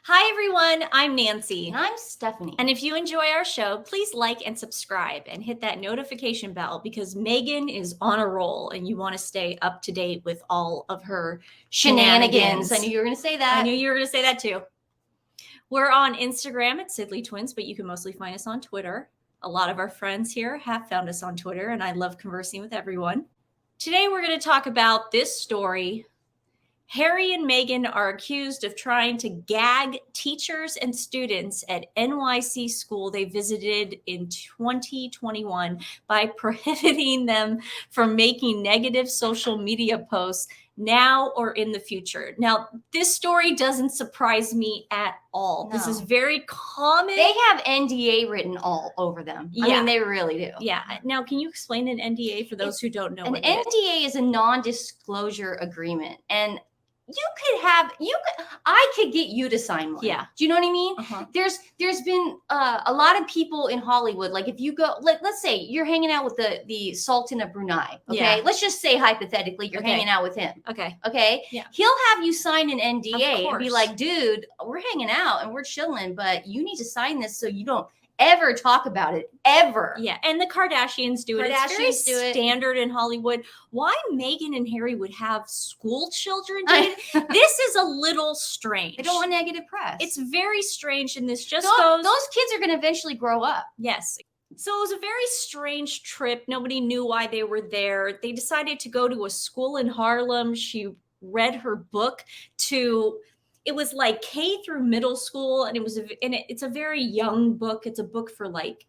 Hi, everyone. I'm Nancy. And I'm Stephanie. And if you enjoy our show, please like and subscribe and hit that notification bell because Meghan is on a roll and you want to stay up to date with all of her shenanigans. I knew you were going to say that. I knew you were going to say that too. We're on Instagram at TWiN, but you can mostly find us on Twitter. A lot of our friends here have found us on Twitter, and I love conversing with everyone. Today, we're going to talk about this story. Harry and Meghan are accused of trying to gag teachers and students at NYC school they visited in 2021 by prohibiting them from making negative social media posts now or in the future. Now, this story doesn't surprise me at all. No. This is very common. They have NDA written all over them. Yeah. I mean, they really do. Yeah. Now, can you explain an NDA for those who don't know? An NDA is a non-disclosure agreement, and I could get you to sign one. Yeah. Do you know what I mean? Uh-huh. There's been a lot of people in Hollywood, like if you go, let's say you're hanging out with the Sultan of Brunei. Okay. Yeah. Let's just say hypothetically you're hanging out with him. Okay. Okay. Yeah. He'll have you sign an NDA and be course. like, dude, we're hanging out and we're chilling, but you need to sign this so you don't ever talk about it ever. Yeah, and the Kardashians do it. It's very standard in Hollywood. Why Meghan and Harry would have school children do it? This is a little strange. They don't want negative press. It's very strange, and this just those kids are going to eventually grow up. Yes. So it was a very strange trip. Nobody knew why they were there. They decided to go to a school in Harlem. She read her book to... It was like K through middle school, and it's a very young book. It's a book for like,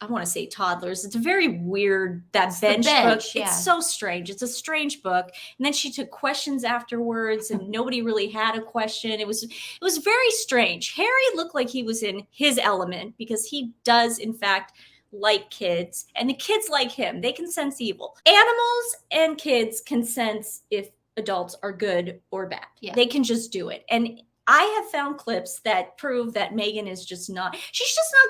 I want to say toddlers. It's a very weird, bench book. Yeah. It's so strange. It's a strange book. And then she took questions afterwards, and nobody really had a question. It was very strange. Harry looked like he was in his element because he does, in fact, like kids, and the kids like him. They can sense evil. Animals and kids can sense if adults are good or bad. Yeah. They can just do it. And I have found clips that prove that Meghan is she's just not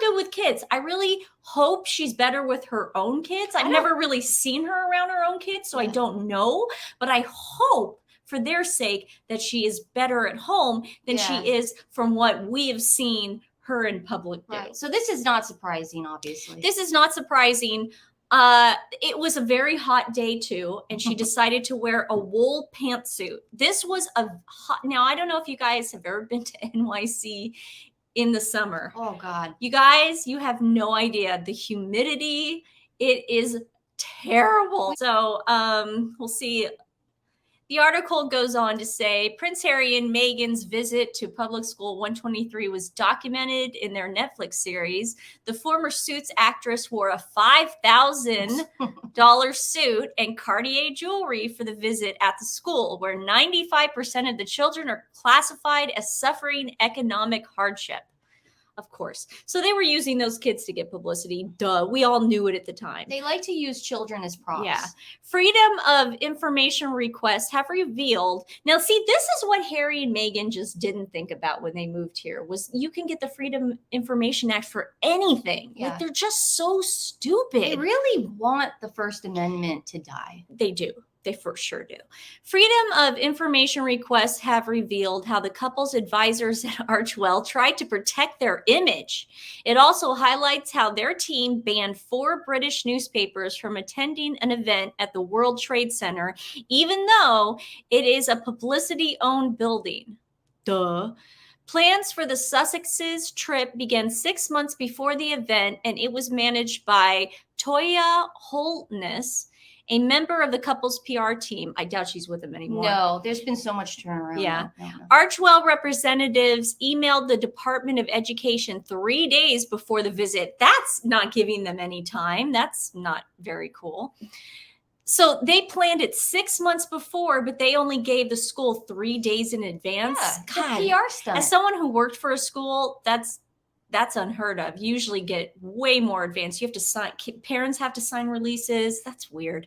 good with kids. I really hope she's better with her own kids. I've never really seen her around her own kids, so I don't know, but I hope for their sake that she is better at home than she is from what we have seen her in public do. Right. So this is not surprising, obviously. This is not surprising. It was a very hot day too, and she decided to wear a wool pantsuit. This was now I don't know if you guys have ever been to NYC in the summer. Oh God. You guys, you have no idea the humidity. It is terrible. So, we'll see. The article goes on to say Prince Harry and Meghan's visit to public school 123 was documented in their Netflix series. The former Suits actress wore a $5,000 suit and Cartier jewelry for the visit at the school, where 95% of the children are classified as suffering economic hardship. Of course. So they were using those kids to get publicity. Duh. We all knew it at the time. They like to use children as props. Yeah. Freedom of information requests have revealed. Now, see, this is what Harry and Meghan just didn't think about when they moved here, was you can get the Freedom Information Act for anything. Yeah. Like, they're just so stupid. They really want the First Amendment to die. They do. They for sure do. Freedom of information requests have revealed how the couple's advisors at Archwell tried to protect their image. It also highlights how their team banned 4 British newspapers from attending an event at the World Trade Center, even though it is a publicity-owned building. Duh. Plans for the Sussexes trip began 6 months before the event, and it was managed by Toya Holtness, a member of the couple's PR team. I doubt she's with them anymore. No, there's been so much turnaround. Yeah. No. Archwell representatives emailed the Department of Education 3 days before the visit. That's not giving them any time. That's not very cool. So they planned it 6 months before, but they only gave the school 3 days in advance. Yeah, God, PR stuff. As someone who worked for a school, that's unheard of. You usually get way more advanced. You have to sign, parents have to sign releases. That's weird.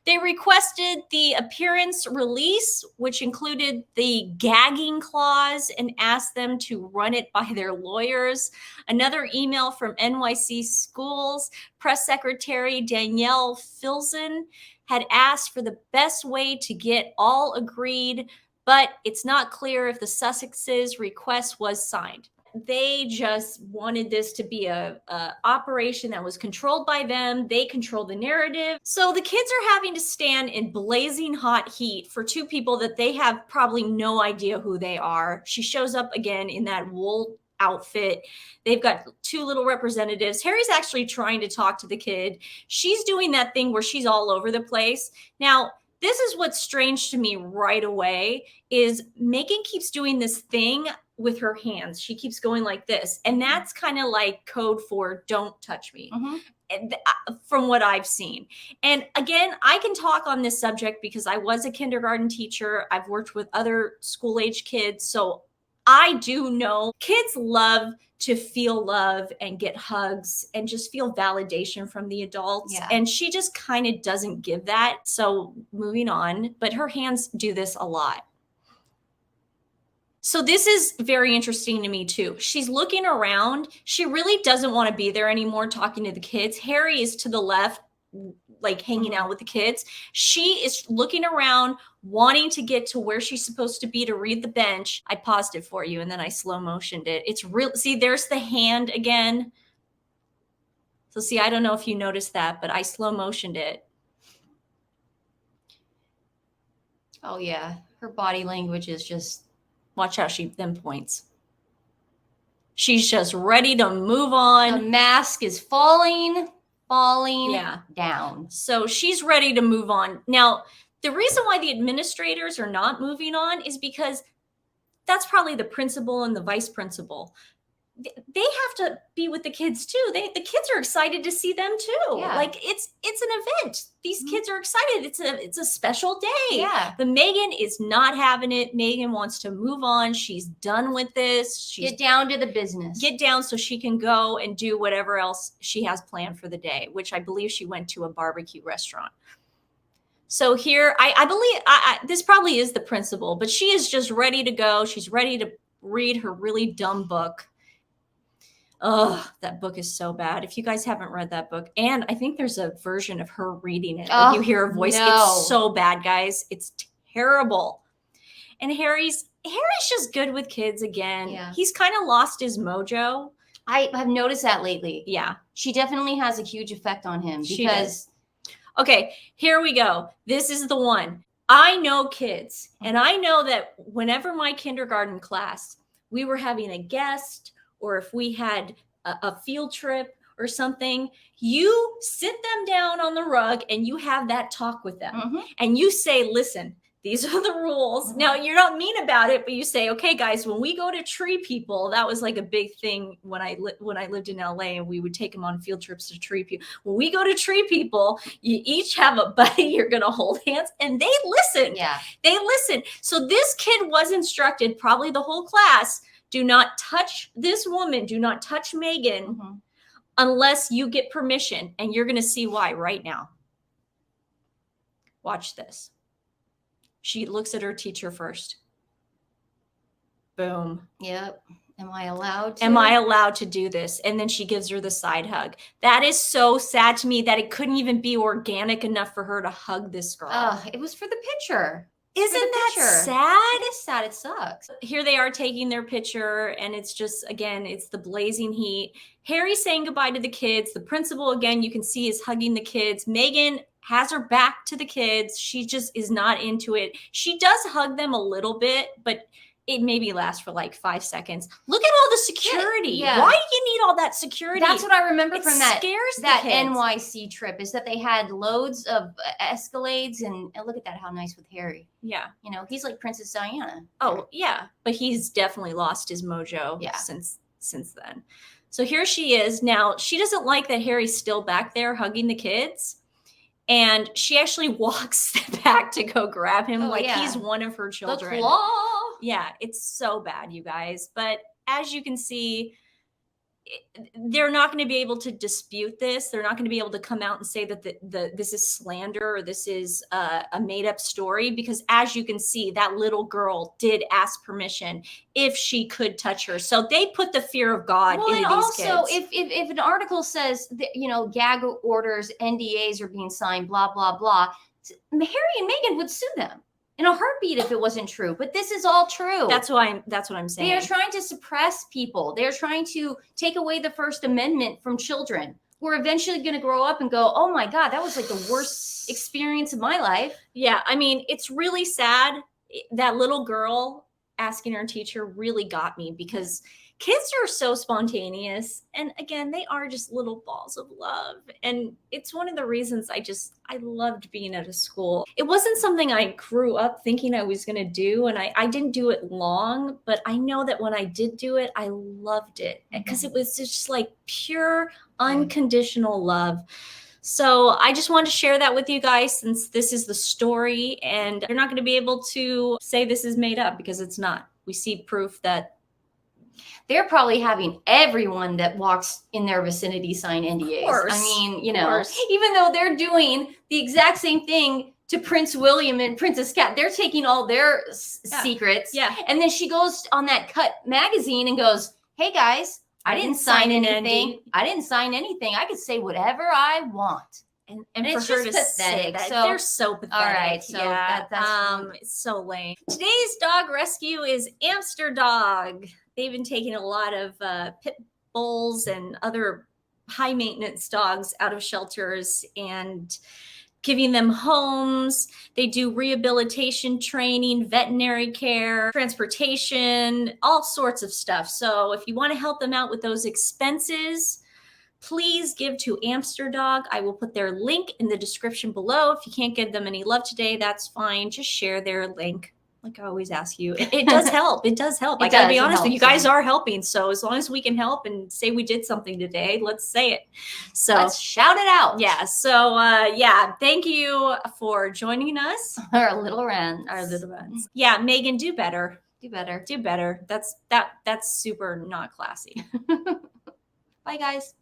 They requested the appearance release, which included the gagging clause, and asked them to run it by their lawyers. Another email from NYC Schools Press Secretary Danielle Filzen had asked for the best way to get all agreed, but it's not clear if the Sussexes' request was signed. They just wanted this to be a operation that was controlled by them. They control the narrative. So the kids are having to stand in blazing hot heat for two people that they have probably no idea who they are. She shows up again in that wool outfit. They've got two little representatives. Harry's actually trying to talk to the kid. She's doing that thing where she's all over the place. Now, this is what's strange to me right away is Meghan keeps doing this thing with her hands. She keeps going like this. And that's kind of like code for don't touch me. From what I've seen. And again, I can talk on this subject because I was a kindergarten teacher. I've worked with other school age kids. So I do know kids love to feel love and get hugs and just feel validation from the adults. Yeah. And she just kind of doesn't give that. So moving on, but her hands do this a lot. So this is very interesting to me too. She's looking around. She really doesn't want to be there anymore talking to the kids. Harry is to the left, like hanging out with the kids. She is looking around, wanting to get to where she's supposed to be to read the bench. I paused it for you and then I slow motioned it. It's real. See, there's the hand again. So see, I don't know if you noticed that, but I slow motioned it. Oh yeah. Her body language is just, watch how she then points. She's just ready to move on. the mask is falling down. So she's ready to move on. Now, the reason why the administrators are not moving on is because that's probably the principal and the vice principal. They have to be with the kids too. The kids are excited to see them too. Yeah. Like it's an event. These kids are excited. It's a special day. Yeah. But Meghan is not having it. Meghan wants to move on. She's done with this. She's Get down to the business. get down so she can go and do whatever else she has planned for the day, which I believe she went to a barbecue restaurant. So here, I believe this probably is the principal, but she is just ready to go. She's ready to read her really dumb book. Oh, that book is so bad. If you guys haven't read that book, and I think there's a version of her reading it. Like you hear her voice. No. It's so bad, guys. It's terrible. And Harry's just good with kids again. Yeah. He's kind of lost his mojo. I have noticed that lately. Yeah. She definitely has a huge effect on him She because Okay, here we go. This is the one. I know kids, and I know that whenever my kindergarten class, we were having a guest, or if we had a field trip or something, you sit them down on the rug and you have that talk with them. And you say, listen, these are the rules. Now, you're not mean about it, but you say, okay, guys, when we go to Tree People, that was like a big thing when I lived in LA, and we would take them on field trips to Tree People. When we go to Tree People, you each have a buddy you're going to hold hands, and they listen. Yeah. They listen. So this kid was instructed, probably the whole class, do not touch this woman. Do not touch Meghan unless you get permission. And you're going to see why right now. Watch this. She looks at her teacher first. Boom. Yep. Am I allowed to? Am I allowed to do this? And then she gives her the side hug. That is so sad to me that it couldn't even be organic enough for her to hug this girl. It was for the picture. Isn't that picture. sad? It is sad. It sucks. Here they are taking their picture, and it's just, again, it's the blazing heat. Harry's saying goodbye to the kids. The principal, again, you can see is hugging the kids. Meghan has her back to the kids. She just is not into it. She does hug them a little bit, but it maybe lasts for like 5 seconds. Look at all the security. Yeah. Why do you need all that security? That's what I remember It from that scares the that kids. NYC trip is that they had loads of Escalades and look at that, how nice with Harry. Yeah. You know, he's like Princess Diana. Oh, yeah. But he's definitely lost his mojo Yeah. since then. So here she is. Now, she doesn't like that Harry's still back there hugging the kids. And she actually walks back to go grab him like he's one of her The children. claw. Yeah, it's so bad, you guys. But as you can see, they're not going to be able to dispute this. They're not going to be able to come out and say that this is slander or this is a made up story, because as you can see, that little girl did ask permission if she could touch her. So they put the fear of God into these also, kids. if an article says that, you know, gag orders, NDAs are being signed, blah, blah, blah, Harry and Meghan would sue them in a heartbeat if it wasn't true. But this is all true. That's what I'm saying. They are trying to suppress people. They're trying to take away the First Amendment from children who are eventually going to grow up and go, oh my God, that was like the worst experience of my life. Yeah, I mean, it's really sad. That little girl asking her teacher really got me, because kids are so spontaneous. And again, they are just little balls of love. And it's one of the reasons I loved being at a school. It wasn't something I grew up thinking I was going to do. And I didn't do it long, but I know that when I did do it, I loved it, because it was just like pure, unconditional love. So I just wanted to share that with you guys, since this is the story, and you're not going to be able to say this is made up, because it's not. We see proof that they're probably having everyone that walks in their vicinity sign NDAs. Course, I mean, you know, even though they're doing the exact same thing to Prince William and Princess Cat, they're taking all their secrets. Yeah. And then she goes on that Cut magazine and goes, hey guys, I didn't sign anything. I didn't sign anything. I could say whatever I want. And it's for her just to pathetic. say that, So they're so pathetic. all right, so yeah, that's it's so lame. Today's dog rescue is Amster Dog. They've been taking a lot of pit bulls and other high maintenance dogs out of shelters and giving them homes. They do rehabilitation training, veterinary care, transportation, all sorts of stuff. So if you want to help them out with those expenses, please give to Amster Dog. I will put their link in the description below. If you can't give them any love today, that's fine. Just share their link. Like I always ask you, it does help. It does help. I gotta be honest with you, guys are helping. So as long as we can help and say we did something today, let's say it. So let's shout it out. Yeah. So yeah, thank you for joining us. Our little rants. Yeah, Meghan, do better. Do better. Do better. That's super not classy. Bye guys.